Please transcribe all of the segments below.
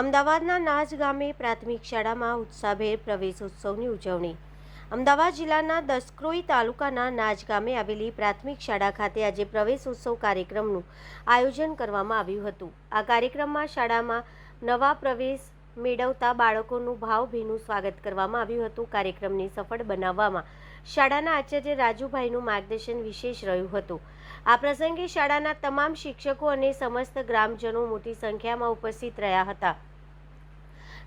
અમદાવાદના નાજ ગામે પ્રાથમિક શાળામાં ઉત્સાહભેર પ્રવેશોત્સવની ઉજવણી। અમદાવાદ જિલ્લાના દસક્રોઈ તાલુકાના નાજ ગામે આવેલી પ્રાથમિક શાળા ખાતે આજે પ્રવેશોત્સવ કાર્યક્રમનું આયોજન કરવામાં આવ્યું હતું। આ કાર્યક્રમમાં શાળામાં નવા પ્રવેશ મેળવતા બાળકોનું ભાવભીનું સ્વાગત કરવામાં આવ્યું હતું। કાર્યક્રમને સફળ બનાવવામાં શાળાના આચાર્ય રાજુભાઈનું માર્ગદર્શન વિશેષ રહ્યું હતું। આ પ્રસંગે શાળાના તમામ શિક્ષકો અને સમસ્ત ગ્રામજનો મોટી સંખ્યામાં ઉપસ્થિત રહ્યા હતા।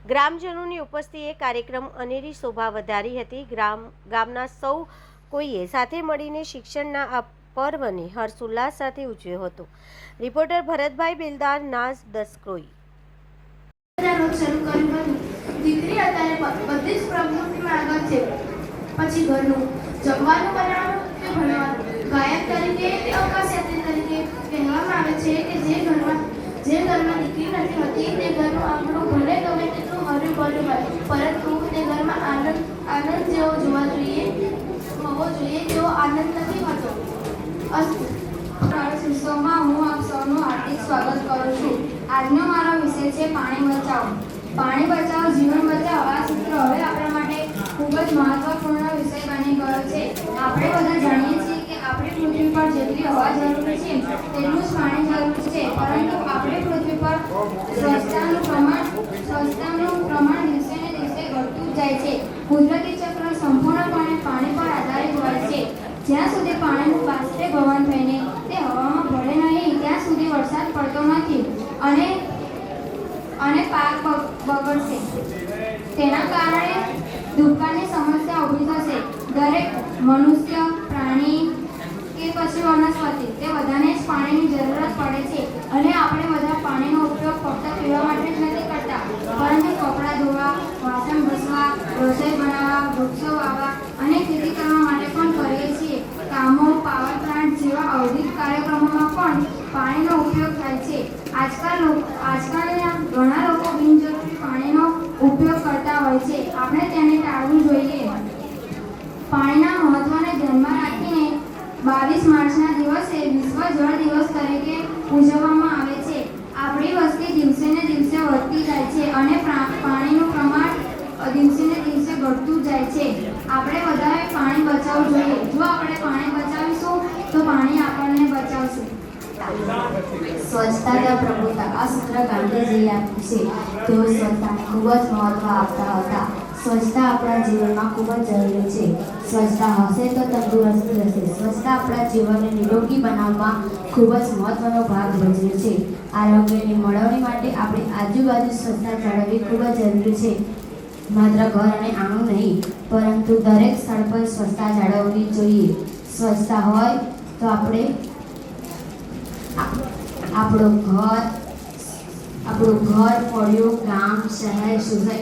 ગ્રામજનોની ઉપસ્થિતિએ કાર્યક્રમ અનેરી શોભા વધારી હતી। ગામના સૌ કોઈએ સાથે મળીને શિક્ષણના આ પર્વને હર્ષોલ્લાસ સાથે ઉજવ્યો હતો। રિપોર્ટર ભરતભાઈ બિલદાર, નાજ દસક્રોઈ। દીકરી અત્યારે બધી જ પ્રવૃત્તિમાં આગળ છે, પછી ઘરનું જમવાનું બનાવવાનું કે ભણવાનું। ગાયક તરીકે કે અવકાશયાત્રી તરીકે કહેવામાં આવે છે કે જે ઘરમાં દીકરી નથી હોતી તે ઘરનું આંગણું ભલે ગમે તેટલું હર્યું ભર્યું હોય, પરંતુ તે ઘરમાં આનંદ જેવો હોવો જોઈએ જેવો આનંદ નથી હોતો। પ્રવેશોત્સવમાં હું આપ સૌનું હાર્દિક સ્વાગત કરું છું। આજનો મારો વિષય છે પાણી બચાવો। પાણી બચાવો જીવન બચાવો આ સૂત્ર હવે આપણા માટે ખૂબ જ મહત્વપૂર્ણ વિષય બની ગયો છે। આપણે બધા જાણીએ છીએ કે આપણી પૃથ્વી પર જેટલી હવા જરૂરી છે તેટલું જ પાણી જરૂરી છે, પરંતુ આપણી પૃથ્વી પર સ્વચ્છતાનું પ્રમાણ દિવસે ને દિવસે ઘટતું જાય છે। કુદરતી ચક્ર સંપૂર્ણપણે પાણી પર આધારિત હોય છે। જ્યાં સુધી પાણીનું બાષ્પીભવન થઈને તે હવામાં ભળે નહીં ત્યાં સુધી વરસાદ પડતો નથી અને પાક બગડશે। તેના કારણે દુષ્કાળની સમસ્યા ઊભી થશે। દરેક મનુષ્ય, પ્રાણી કે પછી વનસ્પતિ તે બધાને જ પાણીની જરૂરત પડે છે અને આપણે બધા પાણીનો ઉપયોગ ફક્ત પીવા માટે જ નથી કરતા, પરંતુ કપડાં ધોવા, વાસણ ઘસવા, રસોઈ બનાવવા, વૃક્ષો વાવવા અને ખેતી કરવા માટે પણ કરીએ છીએ। કામો, પાવર પ્લાન્ટ જેવા ઔદ્યોગિક કાર્યક્રમોમાં પણ પાણીનો ઉપયોગ થાય છે। આજકાલના ઘણા લોકો બિનજરૂરી પાણીનો ઉપયોગ કરતા હોય છે, આપણે તેને ટાળવું જોઈએ। પાણીના મહત્વને ધ્યાનમાં રાખીને 22 માર્ચના દિવસે વિશ્વ જળ દિવસ તરીકે ઉજવવામાં આવે છે। આપણી વસ્તી દિવસે ને દિવસે વધતી જાય છે અને પાણીનું પ્રમાણ દિવસે ને દિવસે ઘટતું જાય છે। આપણે બધાએ પાણી બચાવવું જોઈએ। જો આપણે પાણી બચાવીશું તો પાણી આપણને બચાવશે। સ્વચ્છતા ત્યાં પ્રભુતા આ સૂત્ર ગાંધીજીએ આપ્યું છે। તેઓ સ્વચ્છતાને ખૂબ જ મહત્વ આપતા હતા। સ્વચ્છતા આપણા જીવનમાં ખૂબ જ જરૂરી છે। સ્વચ્છતા હશે તો તંદુરસ્તી હશે। સ્વચ્છતા આપણા જીવનને નિરોગી બનાવવામાં ખૂબ જ મહત્વનો ભાગ ભજવે છે। આરોગ્યની મળવણી માટે આપણી આજુબાજુ સ્વચ્છતા જાળવવી ખૂબ જ જરૂરી છે। માત્ર ઘર અને આંગણું નહીં, પરંતુ દરેક સ્થળ પર સ્વચ્છતા જાળવવી જોઈએ। સ્વચ્છતા હોય તો આપણું ઘર, ફળિયું, ગામ, શહેર, સોસાયટી